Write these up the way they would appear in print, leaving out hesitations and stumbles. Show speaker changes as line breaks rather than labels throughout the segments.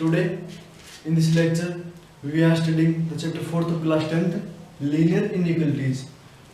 Today, in this lecture, we are studying the chapter 4th of class 10th, linear inequalities.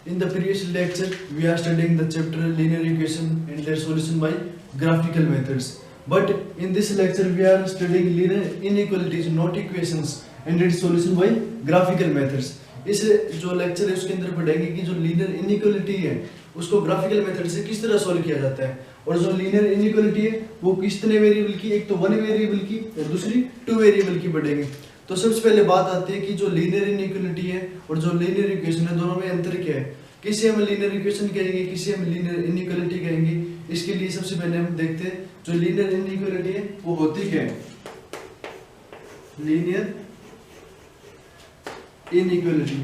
In the previous lecture, we are studying the chapter linear equation and their solution by graphical methods. But in this lecture, we are studying linear inequalities, not equations, and its solution by graphical methods. इस जो lecture है उसके अंदर पढ़ेंगे कि जो linear inequality है उसको ग्राफिकल मेथड से किस तरह सॉल्व किया जाता है, और जो लीनियर इनइक्वालिटी है वो कितने वेरिएबल की, एक तो वन वेरिएबल की और दूसरी टू वेरिएबल की पढ़ेंगे। तो सबसे पहले बात आती है कि जो लीनियर इनइक्वालिटी है और जो लीनियर इक्वेशन है दोनों में अंतर क्या है। किसे हम लीनियर इक्वेशन कहेंगे, किसे हम लीनियर इनइक्वालिटी कहेंगे। इसके लिए सबसे पहले हम देखते हैं जो लीनियर इनइक्वालिटी है वो होती क्या है। लीनियर इनइक्वालिटी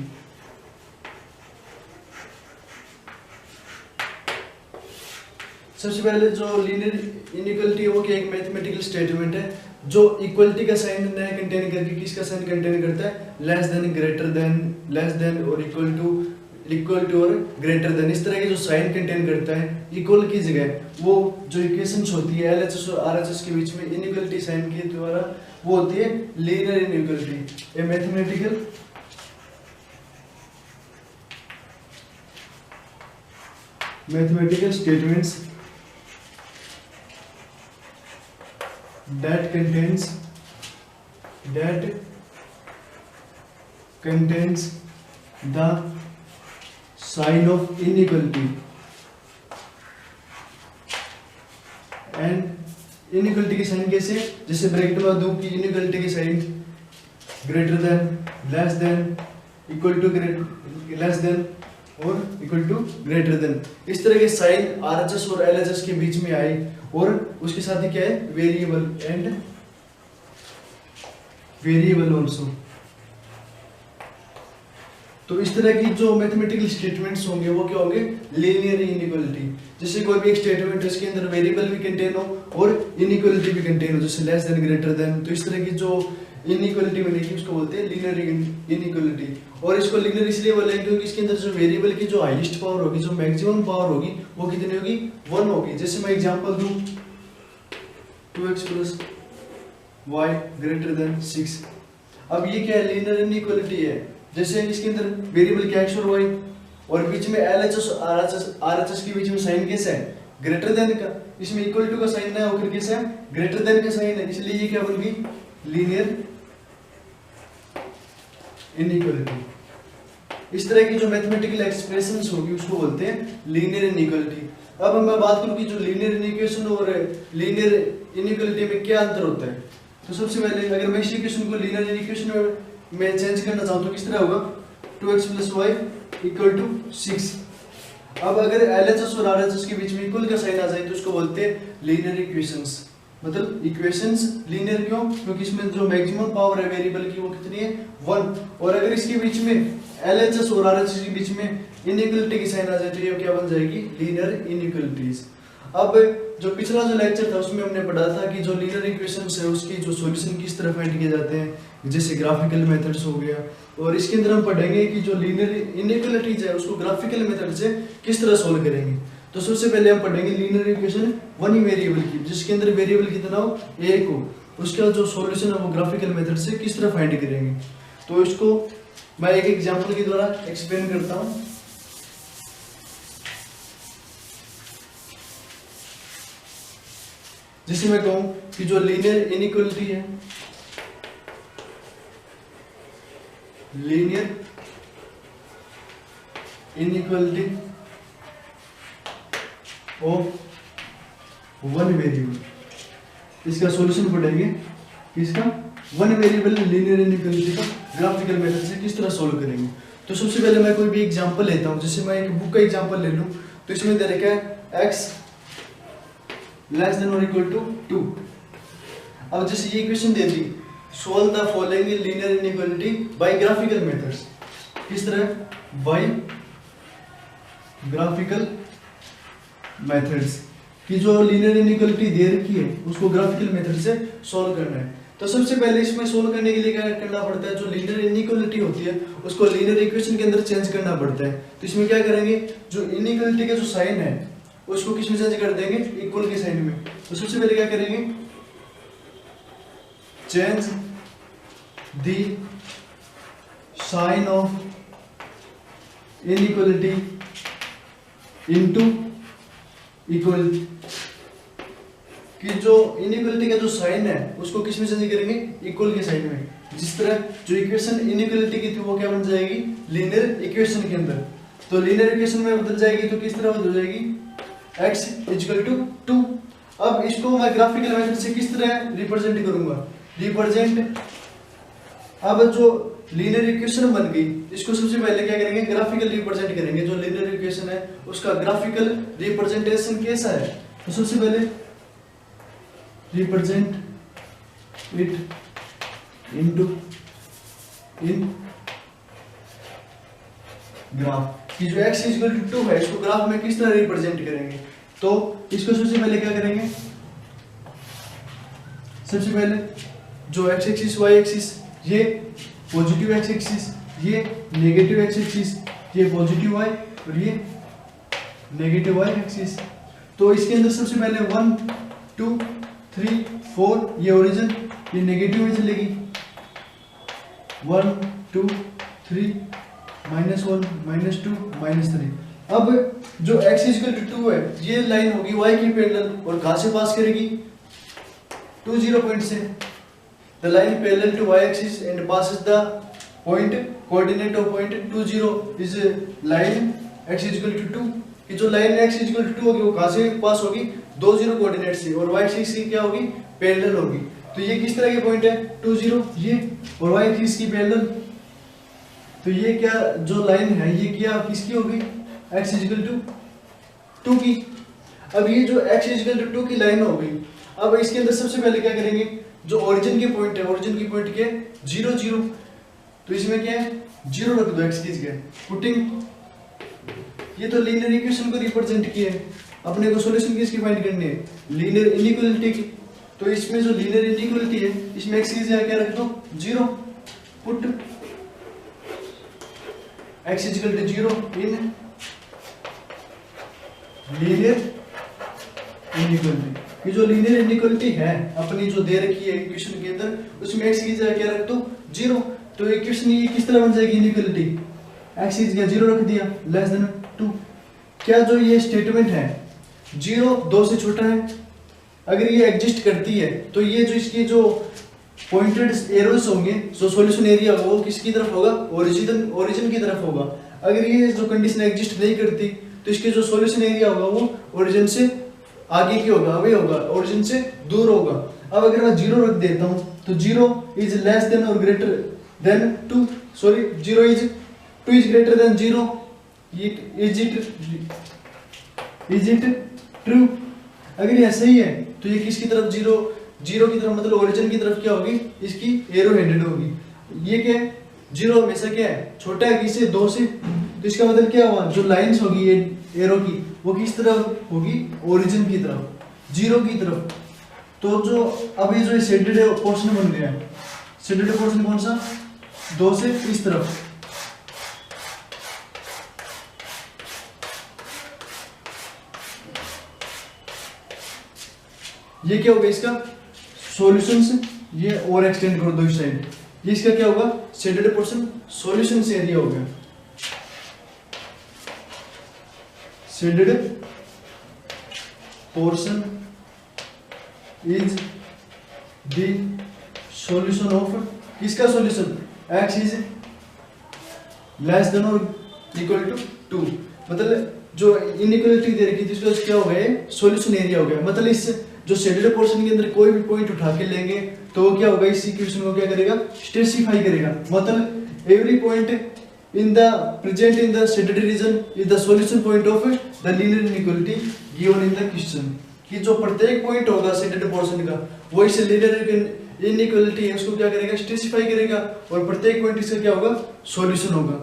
सबसे पहले जो लीनियर इनइक्वालिटी है वो क्या एक मैथमेटिकल स्टेटमेंट है जो इक्वलिटी का साइन कंटेन करके किसका साइन कंटेन करता है, less than, greater than, less than और इक्वल टू और ग्रेटर देन, इस तरह के जो साइन कंटेन करता है इक्वल की जगह वो जो इक्वेशंस होती है एलएचएस और आरएचएस के बीच में इनइक्वालिटी साइन के द्वारा वो होती है linear inequality. A mathematical statements that contains the sign of inequality and inequality की साइन कैसे, जैसे ब्रैकेट में दूं कि इनइक्वालिटी की sign greater than, less than, equal to, less than और इक्वल टू, ग्रेटर देन, इस तरह के साइन आरएचएस और एलएचएस के बीच में आए और उसके साथ ही क्या है वेरिएबल एंड वेरिएबल आल्सो। तो इस तरह की जो मैथमेटिकल स्टेटमेंट्स होंगे वो क्या होंगे लीनियर इनइक्वालिटी। जैसे कोई भी एक स्टेटमेंट है इसके अंदर वेरिएबल भी कंटेन हो और इनइक्वालिटी भी कंटेन हो, जैसे लेस देन, ग्रेटर देन, तो इस तरह की जो इनइक्वालिटी बनेगी उसको बोलते हैं लीनियर इनइक्वालिटी। और इसको लीनियर इसलिए बोलेंगे क्योंकि इसके अंदर जो वेरिएबल की जो हाईएस्ट पावर होगी, जो मैक्सिमम पावर होगी वो कितनी होगी, 1 होगी। जैसे मैं एग्जांपल दूं 2x + y > 6। अब ये क्या है लीनियर इनइक्वालिटी है। जैसे इसके अंदर वेरिएबल क्या x और y और बीच में LHS और RHS के बीच में साइन कैसा है, ग्रेटर देन का, इसमें इक्वल टू का साइन ना होकर कैसा है ग्रेटर देन का साइन है, इसलिए ये क्या बन गई लीनियर इनइक्वालिटी। इस तरह की जो मैथमेटिकल एक्सप्रेशंस होगी उसको बोलते हैं लीनियर इनइक्वालिटी। अब मैं बात करूं कि जो लीनियर इक्वेशन और लीनियर इनइक्वालिटी में क्या अंतर होता है। तो सबसे पहले अगर मैं इस इक्वेशन को लीनियर इक्वेशन में चेंज करना चाहूं तो किस तरह होगा 2x + y = 6। अब अगर LHS और RHS के बीच में इक्वल का साइन आ जाए तो उसको बोलते हैं लीनियर इक्वेशंस। मतलब इक्वेशंस लीनियर क्यों, क्योंकि इसमें जो मैक्सिमम पावर है वेरिएबल की वो कितनी है 1। और अगर इसके बीच में LHS और RHS के बीच में इनइक्वालिटी की साइन आ जाए तो ये क्या बन जाएगी लीनियर इनइक्वालिटीज। अब जो पिछला जो लेक्चर था उसमें हमने पढ़ा था कि जो लीनियर इक्वेशंस है उसकी जो सॉल्यूशन किस तरह फाइंड किए जाते हैं, जैसे ग्राफिकल मेथड्स हो गया। और इसके अंदर हम पढ़ेंगे कि जो लीनियर इनइक्वालिटीज है उसको ग्राफिकल मेथड से किस तरह सोल्व करेंगे। तो सबसे पहले हम पढ़ेंगे लीनियर इक्वेशन वन ही वेरिएबल की, जिसके अंदर वेरिएबल कितना हो एक हो, उसका जो सॉल्यूशन है वो ग्राफिकल मेथड से किस तरह फाइंड करेंगे। तो इसको मैं एक एग्जांपल के द्वारा एक्सप्लेन करता हूं। जैसे मैं कहूं कि जो लीनियर इनइक्वालिटी है, linear inequality of one variable, इसका सॉल्यूशन पढ़ेंगे किसका, वन वेरिएबल लीनियर इनइक्वालिटी का ग्राफिकल मेथड से किस तरह सॉल्व करेंगे। तो सबसे पहले मैं कोई भी एग्जांपल लेता हूं। जैसे मैं एक बुक का एग्जांपल ले लूं तो इसमें दे रखा है x < 2। अब जैसे ये इक्वेशन दे दी, solve the following linear inequality by graphical methods, किस तरह, बाय ग्राफिकल मेथड्स की जो लीनियर इनइक्वालिटी दे रखी है उसको ग्राफिकल मेथड से सॉल्व करना है। तो सबसे पहले इसमें सोल्व करने के लिए क्या करना पड़ता है, जो लीनियर इनइक्वालिटी होती है उसको लीनियर इक्वेशन के अंदर चेंज करना पड़ता है। तो इसमें क्या करेंगे, जो इनइक्वालिटी का जो साइन है उसको किस में चेंज कर देंगे, इक्वल के साइन में। तो सबसे पहले क्या करेंगे, change the sign of inequality into equality, कि जो इनइक्वालिटी का जो साइन है उसको किस में चेंज करेंगे, इक्वल के साइन में। जिस तरह जो इक्वेशन इनइक्वालिटी की थी वो क्या बन जाएगी, लीनियर इक्वेशन के अंदर। तो लीनियर इक्वेशन में बदल जाएगी तो किस तरह बदल जाएगी, x इक्वल टू 2। अब इसको मैं ग्राफिकल मेथड से किस तरह रिप्रेजेंट करूंगा, रिप्रेजेंट। अब जो लीनियर इक्वेशन बन गई इसको सबसे पहले क्या करेंगे, ग्राफिकल रिप्रेजेंट करेंगे। जो लीनियर इक्वेशन है उसका ग्राफिकल रिप्रेजेंटेशन कैसा है, तो सबसे पहले represent it into in graph, कि जो x इक्वल टू 2 है इसको ग्राफ में किस तरह रिप्रेजेंट करेंगे। तो इसको सबसे पहले क्या करेंगे, सबसे पहले जो x एक्सिस y एक्सिस, ये पॉजिटिव x एक्सिस, ये नेगेटिव x एक्सिस, ये पॉजिटिव y और ये नेगेटिव y एक्सिस। तो इसके अंदर सबसे पहले 1 2 3 4 ये ओरिजिन, ये नेगेटिव में चलेगी 1 2 3 -1 -2 -3। अब जो x इक्वल टू 2 है ये लाइन होगी y की पैरेलल और कहां से पास करेगी, 2 0 पॉइंट से। The line parallel to y axis and passes the point, coordinate of point 2 0 is line x equal to 2, कि जो लाइन x इक्वल टू 2 होगी वो कहां से पास होगी, 2 0 कोऑर्डिनेट से, और y एक्सिस की क्या होगी, पैरेलल होगी। तो ये किस तरह के पॉइंट है, 2 0 ये, और y एक्सिस की पैरेलल। तो ये क्या जो लाइन है ये क्या किसकी होगी, x इक्वल टू 2 की। अब ये जो x इक्वल टू 2 की लाइन हो गई। अब इसके अंदर सबसे पहले क्या करेंगे, जो ओरिजिन के पॉइंट है, ओरिजिन की पॉइंट क्या है, 0 0। तो इसमें क्या है, 0 रख दो x की जगह, पुटिंग। ये तो लीनियर इक्वेशन को रिप्रेजेंट किया है, अपने को सॉल्यूशन किसकी फाइंड करनी है, लीनियर इनइक्वालिटी की। तो इसमें जो लीनियर इनइक्वालिटी है इसमें x की जगह क्या रख दो, 0, put x equal to 0 in linear inequality. ये जो लीनियर इनइक्वालिटी है अपनी जो दे रखी है इक्वेशन के अंदर, उसमें x की जगह क्या रख दो, 0। तो इक्वेशन ये किस तरह बन जाएगी, इनइक्वालिटी x की जगह 0 रख दिया, लेस देन 2। क्या जो ये स्टेटमेंट है 0 2 से छोटा है, अगर ये एग्जिस्ट करती है तो ये जो इसकी जो पॉइंटेड एरोस होंगे, जो सॉल्यूशन एरिया होगा वो किसकी तरफ होगा, ओरिजिन की तरफ होगा। अगर ये जो कंडीशन एग्जिस्ट नहीं करती तो इसके जो सॉल्यूशन एरिया होगा वो ओरिजिन से आगे की होगा, अवे होगा, ओरिजिन से दूर होगा। अब अगर मैं 0 रख देता हूं तो 0 इज लेस देन और greater than 2, sorry 0 is 2 is greater than 0, is it true. अगर ये सही है तो ये किसकी तरफ, 0 की तरफ, मतलब ओरिजिन की तरफ क्या होगी, इसकी एरो हेडेड होगी। ये क्या है, 0 हमेशा क्या है, छोटा है किससे, 2 से। तो इसका मतलब क्या हुआ, जो लाइंस होगी ये एरो की वो किस तरफ होगी, ओरिजिन की तरफ, 0 की तरफ। तो जो अब ये जो शेडेड पोर्शन बन गया है, शेडेड पोर्शन कौन सा, 2 से इस तरफ। ये क्या होगा, इसका सॉल्यूशंस, ये और एक्सटेंड कर दो इस साइड, ये इसका क्या होगा, शेडेड पोर्शन सॉल्यूशन से एरिया हो गया, shaded portion is the solution of, किसका solution, x is less than और इक्वल टू 2। मतलब जो इनइक्वालिटी दे रखी थी इसका क्या हो गया, सॉल्यूशन एरिया हो गया। मतलब इस जो शेडेड पोर्शन के अंदर कोई भी पॉइंट उठा के लेंगे तो वो क्या होगा, इस इक्वेशन को क्या करेगा, स्पेसिफाई करेगा। मतलब every point in the present in the shaded region is the solution point of the linear inequality given in the question. कि जो प्रत्येक पॉइंट होगा शेडेड पोर्शन का वो इस लीनियर इनइक्वालिटी है उसको क्या करेगा, स्पेसिफाई करेगा, और प्रत्येक पॉइंट इसका क्या होगा, सॉल्यूशन होगा।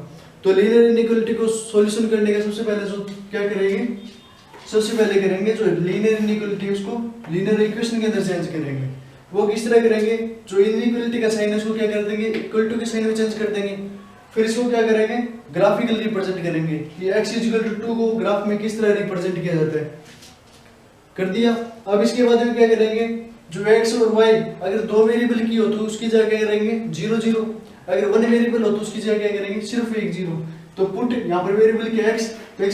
तो लीनियर इनइक्वालिटी को सॉल्यूशन करने का सबसे पहले जो क्या करेंगे, सबसे पहले करेंगे जो लीनियर इनइक्वालिटी उसको लीनियर इक्वेशन के अंदर चेंज करेंगे। वो किस तरह करेंगे, जो इनइक्वालिटी का साइन है उसको क्या कर देंगे, इक्वल टू के साइन में चेंज कर देंगे। फिर इसको क्या करेंगे, ग्राफिकल रिप्रेजेंट करेंगे कि x इक्वल टू 2 को ग्राफ में किस तरह रिप्रेजेंट किया जाता है, कर दिया। अब इसके बाद में क्या करेंगे, जो x और y अगर दो वेरिएबल की हो तो उसकी जगह क्या करेंगे 0 0, अगर वन वेरिएबल हो तो उसकी जगह क्या करेंगे सिर्फ एक 0। तो पुट यहाँ पर वेरिएबल क्या x, तो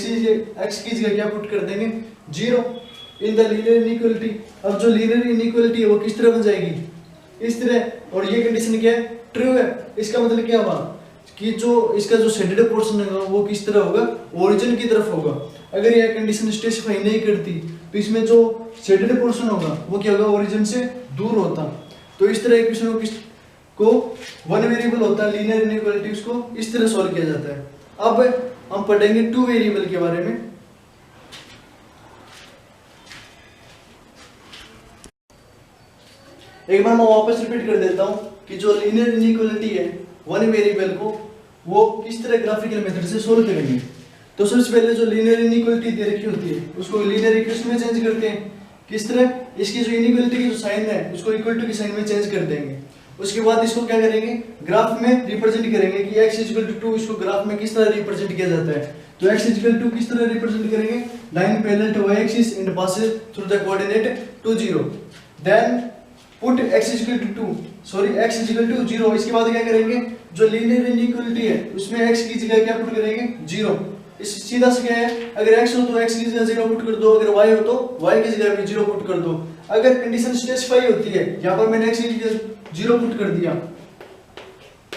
x की जगह क्या पुट कर देंगे 0 इन द लीनियर इनइक्वालिटी। अब जो लीनियर इनइक्वालिटी है वो किस तरह बन जाएगी इस तरह, और ये कंडीशन क्या है ट्रू है। इसका मतलब क्या हुआ कि जो इसका जो शेडेड पोर्शन है वो किस तरह होगा ओरिजिन की तरफ होगा। अगर यह कंडीशन स्पेसिफाई नहीं करती तो इसमें जो शेडेड पोर्शन होगा वो क्या होगा ओरिजिन से दूर होता। तो इस तरह इक्वेशन को वन वेरिएबल होता है लीनियर इनइक्वालिटी, उसको इस तरह सॉल्व किया जाता है। अब हम पढ़ेंगे टू वेरिएबल के बारे में। एक बार मैं वापस रिपीट कर देता हूं कि जो लीनियर इनइक्वालिटी है वन वेरिएबल को वो किस तरह ग्राफिकल मेथड से सोल्व करेंगे। तो सबसे पहले जो लीनियर इनइक्वालिटी दे रखी होती है उसको लीनियर इक्वेशन में चेंज करते हैं। किस तरह, इसकी जो इनइक्वालिटी की जो साइन है उसको इक्वल टू की साइन में चेंज कर देंगे। उसके बाद इसको क्या करेंगे ग्राफ में रिप्रेजेंट करेंगे कि x इक्वल टू 2 इसको ग्राफ में किस तरह रिप्रेजेंट किया जाता है। तो x इक्वल टू किस तरह रिप्रेजेंट करेंगे, line parallel to y axis and passes through the coordinate 2 0। Then put x equal to 2 sorry x equal to 0। इसके बाद क्या करेंगे जो लीनियर इनइक्वालिटी है उसमें x की जगह क्या पुट करेंगे 0। इस सीधा से क्या है अगर x हो तो x की जगह 0 पुट कर दो, अगर y हो तो y की जगह भी 0 पुट कर दो। अगर कंडीशन स्पेसिफाई होती है, यहाँ पर मैंने x की जगह 0 पुट कर दिया,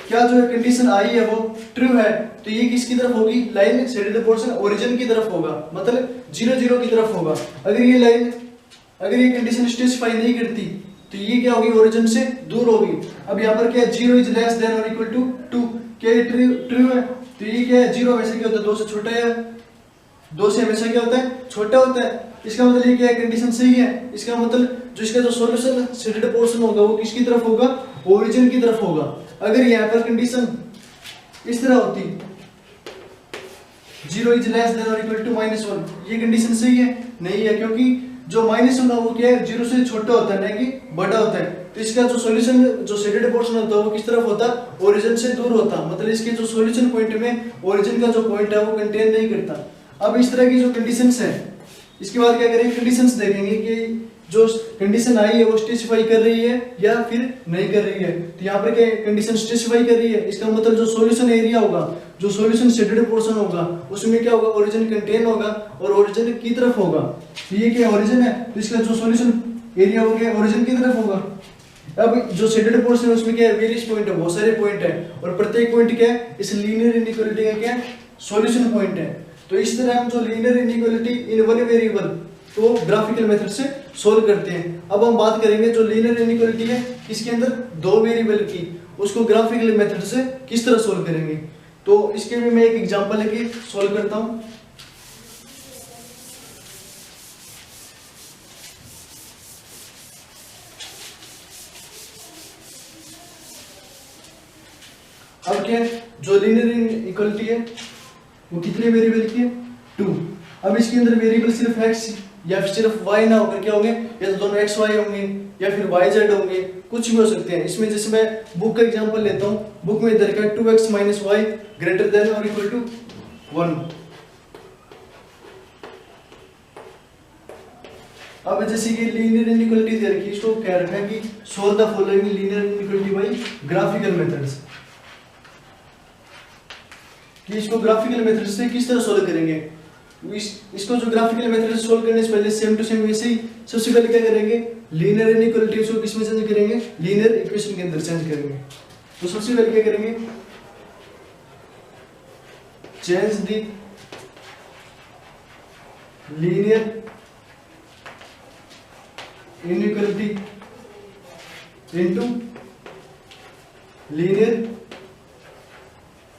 क्या जो कंडीशन आई है वो ट्रू है तो ये किसकी तरफ होगी लाइन शेडेड पोर्शन ओरिजिन की तरफ होगा, मतलब 0 0 की तरफ होगा। अगर ये लाइन अगर ये कंडीशन स्पेसिफाई नहीं करती तो ये क्या होगी ओरिजिन से दूर होगी। अब यहाँ पर क्या है 0 इज लेस देन और इक्वल टू 2, क्या ये ट्रू है तो ये क्या है 0 हमेशा क्या होता है 2 से छोटा है, 2 से हमेशा क्या होता है छोटा होता है। इसका मतलब ये क्या है कंडीशन सही है। इसका मतलब जो इसका जो सॉल्यूशन शेडेड पोर्शन होगा वो किसकी तरफ होगा ओरिजिन की तरफ होगा। अगर यहाँ पर कंडीशन इस तरह होती 0 इज लेस देन और इक्वल टू -1, ये कंडीशन सही है नहीं है, क्योंकि जो -1 वो क्या है 0 से छोटा होता है ना कि बड़ा होता है। तो इसका जो सॉल्यूशन जो शेडेड पोर्शन होता है वो किस तरफ होता ओरिजिन से दूर होता, मतलब इसके जो सॉल्यूशन पॉइंट में ओरिजिन का जो पॉइंट है वो कंटेन नहीं करता। अब इस तरह की जो कंडीशंस है इसके बाद क्या करेंगे कंडीशंस देखेंगे कि जो कंडीशन आई है वो स्पेसिफाई कर रही है या फिर नहीं कर रही है। तो यहाँ पर क्या कंडीशन स्पेसिफाई कर रही है, इसका मतलब जो सॉल्यूशन एरिया होगा जो सॉल्यूशन शेडेड पोर्शन होगा उसमें क्या होगा ओरिजिन कंटेन होगा और ओरिजिन की तरफ होगा। तो ये क्या ओरिजिन है तो इसका जो सॉल्यूशन एरिया हो गया ओरिजिन की तरफ होगा। अब जो शेडेड पोर्शन है उसमें क्या है वेरियस पॉइंट है, बहुत सारे पॉइंट है और प्रत्येक पॉइंट क्या है इस लीनियर इनइक्वालिटी का क्या सॉल्यूशन पॉइंट है। तो इस तरह हम जो linear inequality in one variable तो ग्राफिकल मेथड से सोल्व करते हैं। अब हम बात करेंगे जो लीनियर इनइक्वालिटी है इसके अंदर दो वेरिएबल की, उसको ग्राफिकल मेथड से किस तरह सोल्व करेंगे। तो इसके भी मैं एक एग्जांपल लेके सोल्व करता हूं। अब क्या जो लीनियर इनइक्वालिटी है वो कितने वेरिएबल की है 2। अब इसके अंदर वेरिएबल सिर्फ x या फिर सिर्फ y ना होकर क्या होंगे या तो दोनों x y होंगे या फिर y z होंगे, कुछ भी हो सकते हैं। इसमें जैसे मैं बुक का एग्जांपल लेता हूं, बुक में इधर का 2x - y ग्रेटर देन और इक्वल टू 1। अब जैसे कि लीनियर इनइक्वालिटी दे रखी है, इसको कह रखा है कि solve the following linear inequality by graphical methods, कि इसको ग्राफिकल मेथड से किस तरह सोल्व करेंगे। इसको जो ग्राफिकल मेथड से सोल्व करने से पहले सेम टू सेम वैसे ही सबसे पहले क्या करेंगे लीनियर इनइक्वालिटी को किस में चेंज करेंगे लीनियर इक्वेशन के अंदर चेंज करेंगे। तो सबसे पहले क्या करेंगे change the linear inequality into linear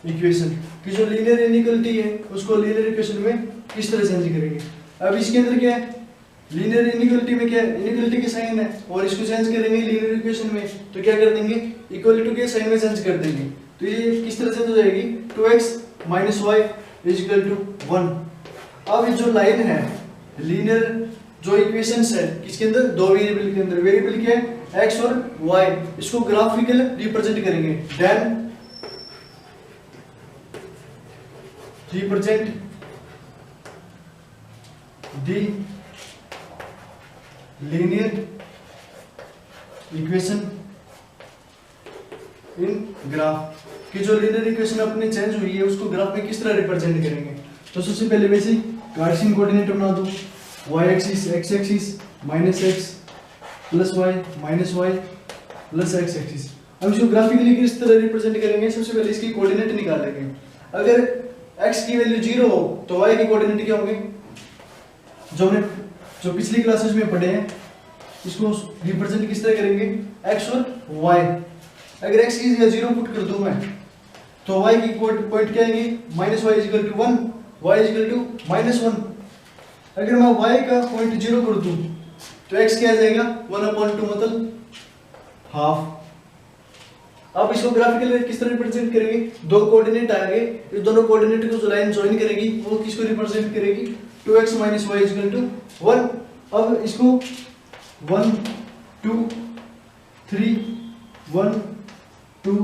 equation, कि जो लीनियर इनइक्वालिटी है उसको लीनियर इक्वेशन में किस तरह चेंज करेंगे। अब इसके अंदर क्या है लीनियर इनइक्वालिटी में क्या है इनइक्वालिटी के साइन है और इसको चेंज करेंगे लीनियर इक्वेशन में, तो क्या कर देंगे इक्वल टू के साइन में चेंज कर देंगे। तो ये किस तरह चेंज हो जाएगी 2x - y = 1। अब ये जो लाइन है लीनियर जो इक्वेशंस है किसके अंदर दो वेरिएबल के अंदर, वेरिएबल क्या है x और y, इसको ग्राफिकल रिप्रेजेंट करेंगे। Then represent the linear equation in graph कि जो लीनियर इक्वेशन अपने चेंज हुई है उसको ग्राफ में किस तरह रिप्रेजेंट करेंगे। तो सबसे पहले वैसे कार्टेशियन कोऑर्डिनेट बना दो, y axis x axis minus x plus y minus y plus x axis. अब इसको ग्राफिकली किस तरह रिप्रेजेंट करेंगे, सबसे पहले इसकी कोऑर्डिनेट निकालेंगे। अगर x की वैल्यू 0 हो तो y के कोऑर्डिनेट क्या होंगे, जो पिछली क्लासेस में पढ़े हैं, इसको रिप्रेजेंट किस तरह करेंगे, x और y। अगर x की जगह 0 पुट कर दूं मैं तो y की पॉइंट क्या आएंगे, minus y equal to 1, y equal to minus 1। अगर मैं y का पॉइंट 0 कर दूं तो x क्या आ जाएगा, 1/2 मतलब हाफ। अब इसको ग्राफिकली किस तरह रिप्रेजेंट करेंगे, दो कोऑर्डिनेट आएंगे, इस दोनों कोऑर्डिनेट को जो लाइन ज्वाइन करेगी वो किसको रिप्रेजेंट करेगी, 2x minus y equal to 1। अब इसको 1 2 3 1 2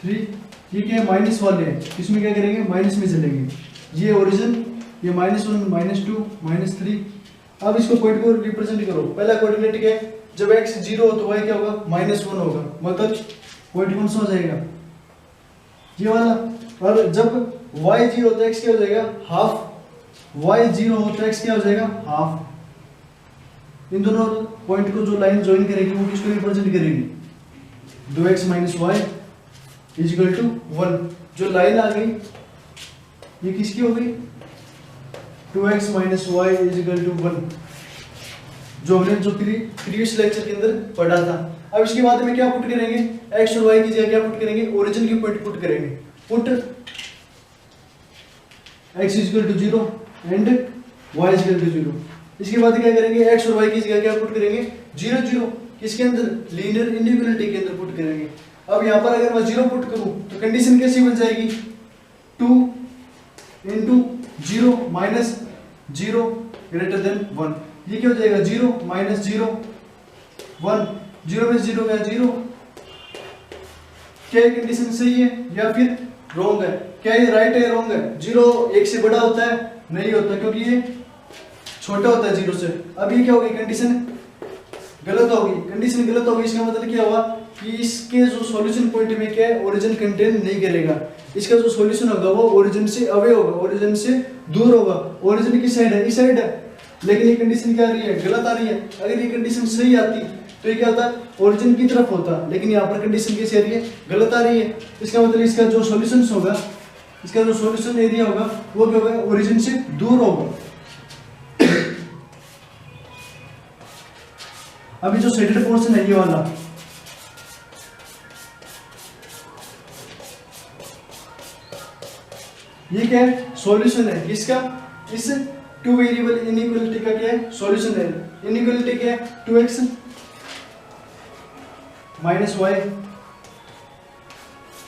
3 ये क्या है, माइनस वाले हैं, इसमें क्या करेंगे, माइनस में चलेंगे। ये ओरिजिन, ये -1 -2 -3। अब इसको पॉइंट को रिप्रेजेंट करो, पहला कोऑर्डिनेट क्या है, जब x 0 हो तो y क्या होगा, -1 होगा, मतलब पॉइंट कौन सा हो जाएगा, ये वाला। और जब y 0 हो तो x क्या हो जाएगा, हाफ। y 0 हो तो x क्या हो जाएगा, हाफ। इन दोनों पॉइंट को जो लाइन ज्वाइन करेगी वो किसको रिप्रेजेंट करेगी, 2x minus y equal to 1। जो लाइन आ गई ये किसकी हो गई, 2x minus y equal to 1, जो हमने जो प्रीवियस लेक्चर के अंदर पढ़ा था। अब इसके बाद में क्या पुट करेंगे, x और y की जगह क्या पुट करेंगे, ओरिजिन की पॉइंट पुट करेंगे। Put x equal to 0 and y equal to 0। इसके बाद क्या करेंगे, x और y की जगह क्या पुट करेंगे, 0 0 किसके अंदर, लीनियर इनइक्वालिटी के अंदर पुट करेंगे। अब यहाँ पर अगर मैं 0 पुट करूं तो कंडीशन कैसी बन जाएगी, 2 इंटू 0 माइनस 0 ग्रेटर देन 1। ये क्या हो जाएगा, 0 माइनस 0 1, 0 में 0 का 0। क्या ये कंडीशन सही है या फिर रॉन्ग है, क्या ये राइट है रॉन्ग है, 0 1 से बड़ा होता है, नहीं होता क्योंकि ये छोटा होता है 0 से। अब ये क्या होगी, कंडीशन गलत होगी। कंडीशन गलत होगी इसका मतलब क्या हुआ कि इसके जो सॉल्यूशन पॉइंट में क्या है, ओरिजिन कंटेन नहीं करेगा। इसका जो सॉल्यूशन होगा वो ओरिजिन से अवे होगा, ओरिजिन से दूर होगा। ओरिजिन की साइड है, इस साइड है, लेकिन ये कंडीशन क्या आ रही है, गलत आ रही है। अगर ये कंडीशन सही आती तो ये क्या होता, ओरिजिन की तरफ होता, लेकिन यहाँ पर कंडीशन कैसी आ रही है, गलत आ रही है। इसका मतलब इसका जो सॉल्यूशन होगा, इसका जो सॉल्यूशन एरिया होगा वो क्या होगा, ओरिजिन से दूर होगा। अभी जो शेडेड पोर्शन है ये वाला, ये क्या है, सॉल्यूशन है किसका, इस टू वेरिएबल इनइक्वालिटी का क्या है, सॉल्यूशन है। इनइक्वालिटी क्या है, 2x माइनस y।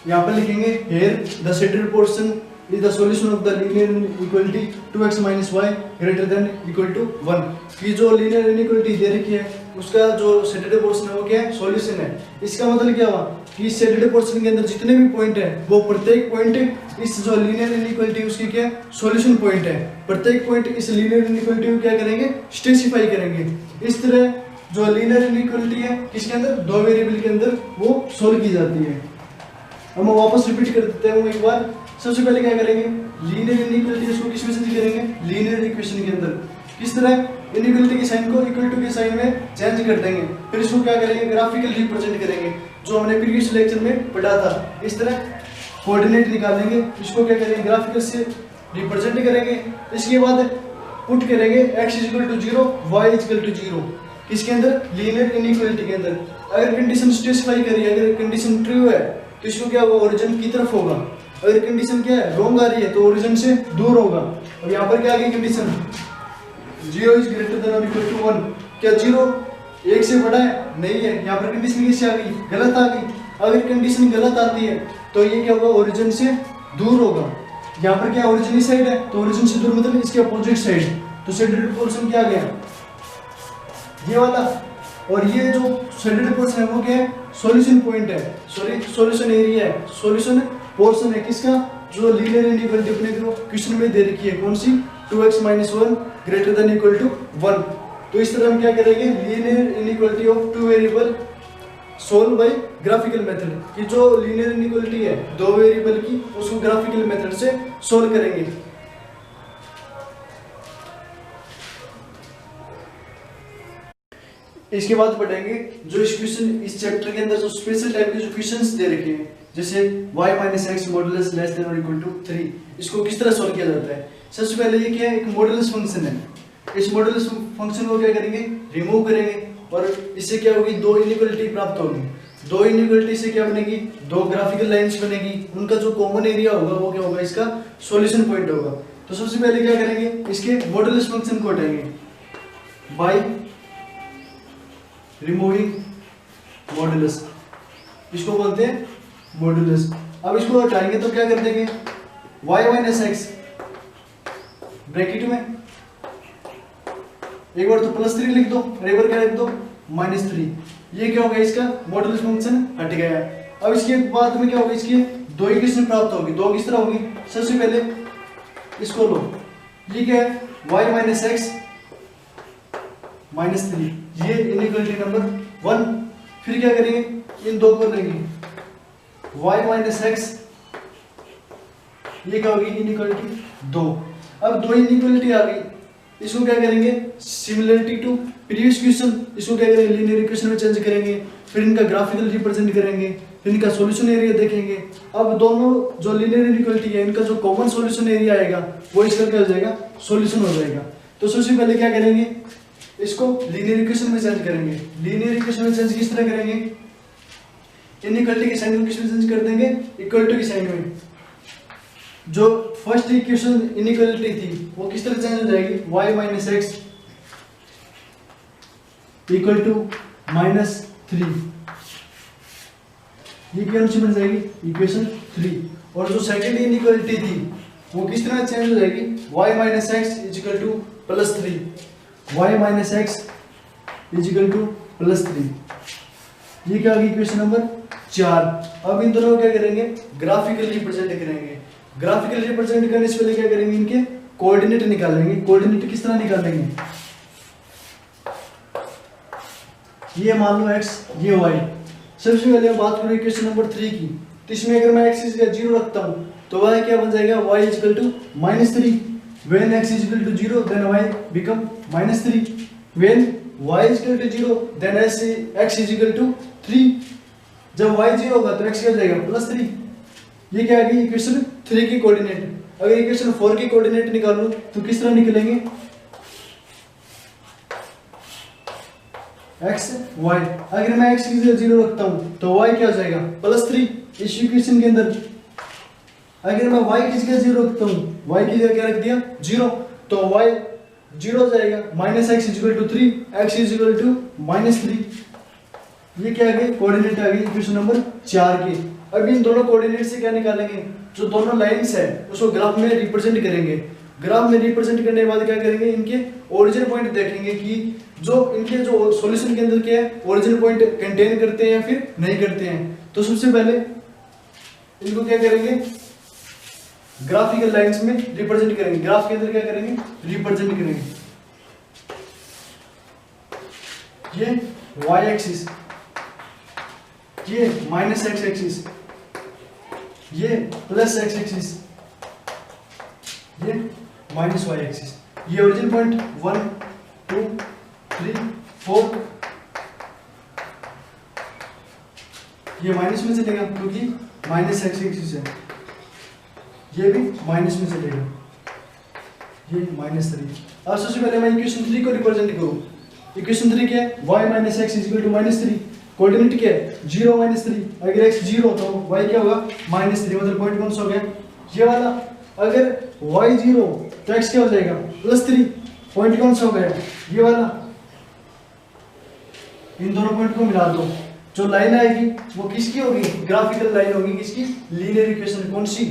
यहां पर लिखेंगे here the shaded portion is the solution of the linear inequality 2x minus y greater than equal to 1। कि जो लीनियर इनइक्वालिटी दे रखी है उसका जो शेडेड पोर्शन है वो क्या है, सॉल्यूशन है। इसका मतलब क्या हुआ कि इस शेडेड पोर्शन के अंदर जितने भी पॉइंट है वो प्रत्येक पॉइंट इस जो लीनियर इनइक्वालिटी उसकी क्या सॉल्यूशन पॉइंट है। प्रत्येक पॉइंट इस लीनियर इनइक्वालिटी को क्या करेंगे, स्पेसिफाई करेंगे। इस तरह जो लीनियर इनइक्वालिटी है किसके अंदर, दो वेरिएबल के अंदर वो सोल्व की जाती है। हम वापस रिपीट कर देते हैं एक बार। सबसे पहले क्या करेंगे, लीनियर इनइक्वालिटी इसको किस में से करेंगे, लीनियर इक्वेशन के अंदर। किस तरह, इनइक्वालिटी के साइन को इक्वल टू के साइन में चेंज कर देंगे, फिर इसको क्या करेंगे, ग्राफिकल रिप्रेजेंट करेंगे, जो हमने प्रीवियस लेक्चर में पढ़ा था। इस तरह कोऑर्डिनेट निकालेंगे, इसको क्या करेंगे, ग्राफिकल से रिप्रेजेंट करेंगे। इसके बाद पुट करेंगे x equal to 0 y equal to 0 किसके अंदर, लीनियर इनइक्वालिटी के अंदर। अगर कंडीशन स्पेसिफाई करिए, अगर कंडीशन ट्रू है तो इसको क्या होगा, ओरिजिन की तरफ होगा। अगर कंडीशन क्या है, रॉन्ग आ रही है तो ओरिजिन से दूर होगा। अब यहाँ पर क्या आ गई कंडीशन, 0 इज ग्रेटर देन और इक्वल टू 1। क्या 0 1 से बड़ा है, नहीं है। यहाँ पर कंडीशन कैसे आ गई, गलत आ गई। अगर कंडीशन गलत आती है तो ये क्या होगा, ओरिजिन से दूर होगा। यहाँ पर क्या ओरिजिन इस साइड है तो ओरिजिन से दूर मतलब इसके अपोजिट साइड। तो शेडेड पोर्शन क्या आ गया, ये वाला। और ये जो शेडेड पोर्शन है वो क्या है, सॉल्यूशन पॉइंट है, सॉरी सॉल्यूशन एरिया है, सॉल्यूशन पोर्शन है किसका, जो लीनियर इनइक्वालिटी अपने को क्वेश्चन में दे रखी है, कौन सी, 2x minus 1 greater than equal to 1। तो इस तरह हम क्या करेंगे, linear inequality of two variable solve by graphical method, कि जो लीनियर इनइक्वालिटी है दो वेरिएबल की उसको ग्राफिकल मेथड से सोल्व करेंगे। इसके बाद पढ़ेंगे जो इस क्वेश्चन इस चैप्टर के अंदर जो स्पेशल टाइप के जो क्वेश्चंस दे रखे हैं, जैसे y - x modulus less than और इक्वल टू 3, इसको किस तरह सोल्व किया जाता है। सबसे पहले ये क्या है, एक मॉडुलस फंक्शन है। इस मॉडुलस फंक्शन को क्या करेंगे, रिमूव करेंगे और इससे क्या होगी, दो इनइक्वालिटी प्राप्त होगी। दो इनइक्वालिटी से क्या बनेगी, दो ग्राफिकल लाइंस बनेगी, उनका जो कॉमन एरिया होगा वो क्या होगा, इसका सॉल्यूशन पॉइंट होगा। तो सबसे पहले क्या करेंगे, इसके मॉडुलस फंक्शन को हटाएंगे बाय रिमूविंग मॉडुलस, इसको बोलते हैं मॉडुलस। अब इसको हटाएंगे तो क्या कर देंगे, y - x ब्रैकेट में एक बार तो +3 लिख दो और एक बार क्या लिख दो -3। ये क्या होगा, इसका मॉडुलस फंक्शन हट गया। अब इसके बाद में क्या होगा, इसकी दो इक्वेशन प्राप्त होगी। दो किस तरह होगी, सबसे पहले इसको लो, ये क्या है, y - x -3, ये इनइक्वालिटी नंबर 1। फिर क्या करेंगे, इन दो को लेंगे y - x, ये क्या होगी, इनइक्वालिटी 2। अब दो इनइक्वालिटी आ गई, इसको क्या करेंगे, सिमिलरिटी टू प्रीवियस क्वेश्चन, इसको क्या करेंगे, लीनियर इक्वेशन में चेंज करेंगे, फिर इनका ग्राफिकल रिप्रेजेंट करेंगे, फिर इनका सॉल्यूशन एरिया देखेंगे। अब दोनों जो लीनियर इनइक्वालिटी है इनका जो कॉमन सॉल्यूशन एरिया आएगा वो इसका क्या हो जाएगा, सॉल्यूशन हो जाएगा। तो सबसे पहले क्या करेंगे, इसको लीनियर इक्वेशन में चेंज करेंगे। लीनियर इक्वेशन में चेंज किस तरह करेंगे, इनइक्वालिटी के साइन को किस में चेंज कर देंगे, इक्वल टू के साइन में। जो फर्स्ट इक्वेशन इनइक्वालिटी थी वो किस तरह चेंज हो जाएगी, y - x इक्वल टू -3, ये क्या बन जाएगी, इक्वेशन 3। और जो सेकंड इनइक्वालिटी थी वो किस तरह चेंज हो जाएगी, y - x equal to +3, y - x equal to +3, ये क्या होगी, इक्वेशन नंबर 4। अब इन दोनों को क्या करेंगे, ग्राफिकली रिप्रेजेंट करेंगे। ग्राफिकली रिप्रेजेंट करने से पहले क्या करेंगे, इनके कोऑर्डिनेट निकालेंगे। कोऑर्डिनेट किस तरह निकालेंगे, ये मान लो x, ये y। सबसे पहले हम बात करें इक्वेशन नंबर 3 की, तो इसमें अगर मैं x इक्वल 0 रखता हूं तो y क्या बन जाएगा, y equal to -3। when x equal to 0 then y become -3, when y equal to 0 then x equal to 3। जब y 0 होगा तो x क्या हो जाएगा, +3। ये क्या है, इक्वेशन 3 की कोऑर्डिनेट। अगर इक्वेशन 4 की कोऑर्डिनेट निकालूं तो किस तरह निकलेंगे, x y। अगर मैं x की जगह 0 रखता हूं तो y क्या हो जाएगा, +3 इस इक्वेशन के अंदर। अगर मैं y की जगह 0 रखता हूं, y की जगह क्या रख दिया 0, तो y 0 हो जाएगा, -x equal to 3, x equal to -3। ये क्या आ गई, कोऑर्डिनेट आ गई इक्वेशन नंबर 4 की। अब इन दोनों कोऑर्डिनेट से क्या निकालेंगे, जो दोनों लाइंस है उसको ग्राफ में रिप्रेजेंट करेंगे। ग्राफ में रिप्रेजेंट करने के बाद क्या करेंगे, इनके ओरिजिन पॉइंट देखेंगे कि जो इनके जो सॉल्यूशन के अंदर क्या है, ओरिजिन पॉइंट कंटेन करते हैं या फिर नहीं करते हैं। तो सबसे पहले इनको क्या करेंगे, ग्राफिकल लाइंस में रिप्रेजेंट करेंगे। ग्राफ के अंदर क्या करेंगे, रिप्रेजेंट करेंगे। ये y एक्सिस, ये -x एक्सिस, ये +x एक्सिस, ये -y एक्सिस। ये ओरिजिन पॉइंट 1 2 3 4, ये माइनस में चलेगा क्योंकि -x एक्सिस है, ये भी माइनस में चलेगा, ये -3। अब सबसे पहले मैं इक्वेशन 3 को रिप्रेजेंट करूं। इक्वेशन 3 क्या है, y - x equal to -3। Coordinate क्या है, 0 -3। अगर x 0 तो y क्या होगा, -3। मतलब पॉइंट कौन सा हो गया, ये वाला। अगर y 0 तो x क्या हो जाएगा, +3। पॉइंट कौन सा हो गया, ये वाला। इन दोनों पॉइंट को मिला दो, जो लाइन आएगी वो किसकी होगी, ग्राफिकल लाइन होगी, किसकी, लीनियर इक्वेशन। कौन सी,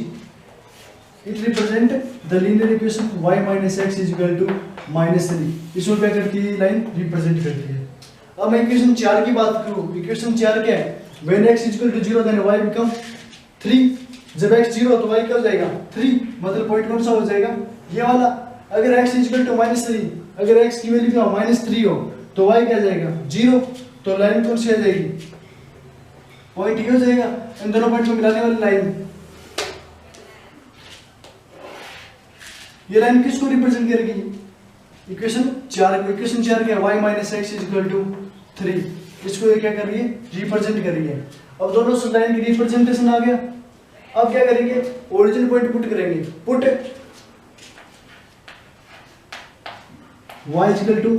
it represent the linear equation y - x equal to -3। इसको क्या करती है, लाइन रिप्रेजेंट करती है। अब मैं इक्वेशन 4 की बात करूं, इक्वेशन 4 क्या है, when x equal to 0 then y become 3। जब x 0 तो y क्या हो जाएगा, 3। मतलब पॉइंट कौन सा हो जाएगा, ये वाला। अगर x इक्वल टू -3, अगर x की वैल्यू क्या हो, -3 हो तो y क्या जाएगा, 0। तो लाइन कौन सी आ जाएगी, पॉइंट ये हो जाएगा, इन दोनों पॉइंट को मिलाने वाली लाइन। ये लाइन किसको रिप्रेजेंट करेगी? इक्वेशन 4 को। इक्वेशन 4 क्या है? y minus X is equal to 3। इसको ये क्या कर रही है? रिप्रेजेंट कर रही है। अब दोनों लाइन की रिप्रेजेंटेशन आ गया। अब क्या करेंगे? ओरिजिन पॉइंट पुट करेंगे। Put y is equal to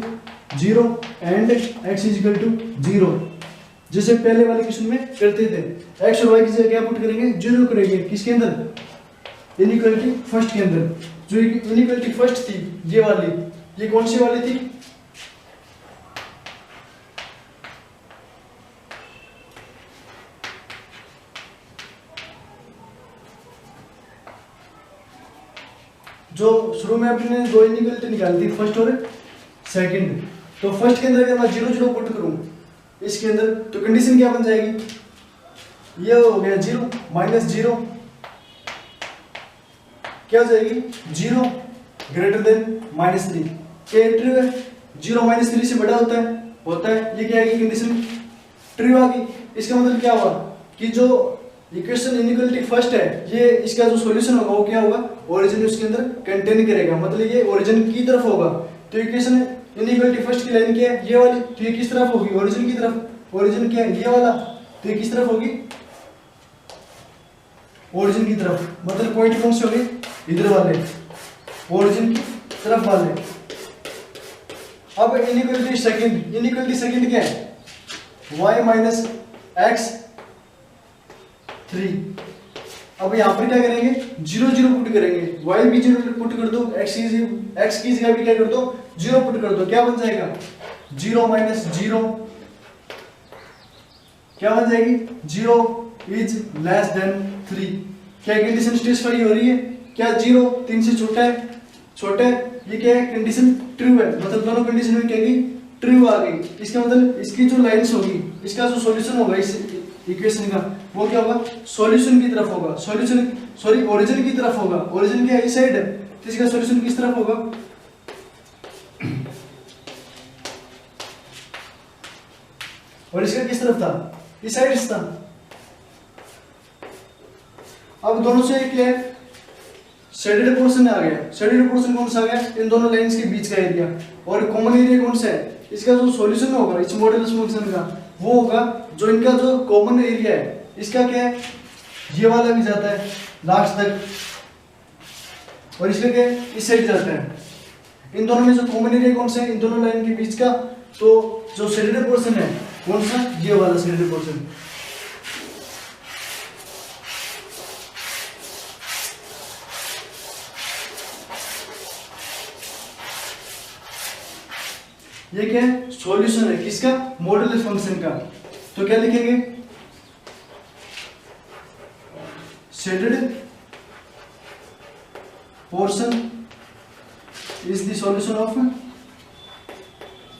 0 and x is equal to 0, जैसे पहले वाले क्वेश्चन में करते थे। x और y की जगह क्या पुट करेंगे? 0 करेंगे। किसके अंदर? इनइक्वालिटी फर्स्ट के अंदर। जो इनइक्वालिटी फर्स्ट थी ये वाली, ये कौन सी वाली थी? जो शुरू में अपने दो इनइक्वालिटी निकाली थी, फर्स्ट और सेकंड। तो फर्स्ट के अंदर अगर मैं 0 0 पुट करूं इसके अंदर, तो कंडीशन क्या बन जाएगी? ये हो गया 0 माइनस 0 क्या हो जाएगी? 0 ग्रेटर देन माइनस 3। क्या ट्रू है? 0 माइनस 3 से बड़ा होता है। ये क्या है? कंडीशन ट्रू आ गई। इसका मतलब क्या हुआ कि जो इक्वेशन इनइक्वालिटी फर्स्ट है, ये इसका जो सॉल्यूशन होगा वो क्या होगा? ओरिजिन उसके अंदर कंटेन करेगा, मतलब ये ओरिजिन की तरफ होगा। तो इक्वेशन इनइक्वालिटी फर्स्ट की लाइन क्या है? ये वाली। तो ये किस तरफ होगी? ओरिजिन की तरफ। ओरिजिन क्या है? ये वाला। तो ये किस तरफ होगी? ओरिजिन की तरफ। मतलब पॉइंट कौन से होंगे? इधर वाले, ओरिजिन की तरफ वाले। अब इनइक्वालिटी सेकंड। इनइक्वालिटी सेकंड क्या है? y minus x 3। अब यहाँ पर क्या करेंगे? 0 0 पुट करेंगे। y भी 0 पुट कर दो, x की जगह भी क्या कर दो? 0 पुट कर दो। क्या बन जाएगा? 0 माइनस 0 क्या बन जाएगी? 0 इज लेस देन 3। क्या कंडीशन सेटिस्फाई हो रही है? क्या 0 3 से छोटा है? छोटा है। ये क्या है? कंडीशन ट्रू है। मतलब दोनों कंडीशन में क्या गई? ट्रू आ गई। इसका मतलब इसकी जो लाइंस होगी, इसका जो सॉल्यूशन होगा इस इक्वेशन का, वो क्या होगा? सॉल्यूशन की तरफ होगा। ओरिजिन की तरफ होगा। ओरिजिन क्या इस साइड है, तो इसका सॉल्यूशन किस तरफ होगा? और इसका किस तरफ था? इस साइड था। अब दोनों से क्या है? शेडेड पोर्शन आ गया। शेडेड पोर्शन कौन सा आ गया? इन दोनों लाइंस के बीच का एरिया। और कॉमन एरिया कौन सा है? इसका जो सॉल्यूशन होगा इस मॉडुलस फंक्शन का, वो होगा जो इनका जो कॉमन एरिया है, इसका क्या है? ये वाला भी जाता है लास्ट तक, और इसका क्या है? इस साइड जाता है। इन दोनों में जो कॉमन एरिया कौन सा है? इन दोनों लाइन के बीच का। तो जो शेडेड पोर्शन है कौन सा? ये वाला शेडेड पोर्शन। ये क्या है? सॉल्यूशन है। किसका? मॉडुलस फंक्शन का। तो क्या लिखेंगे? Shaded portion is the solution of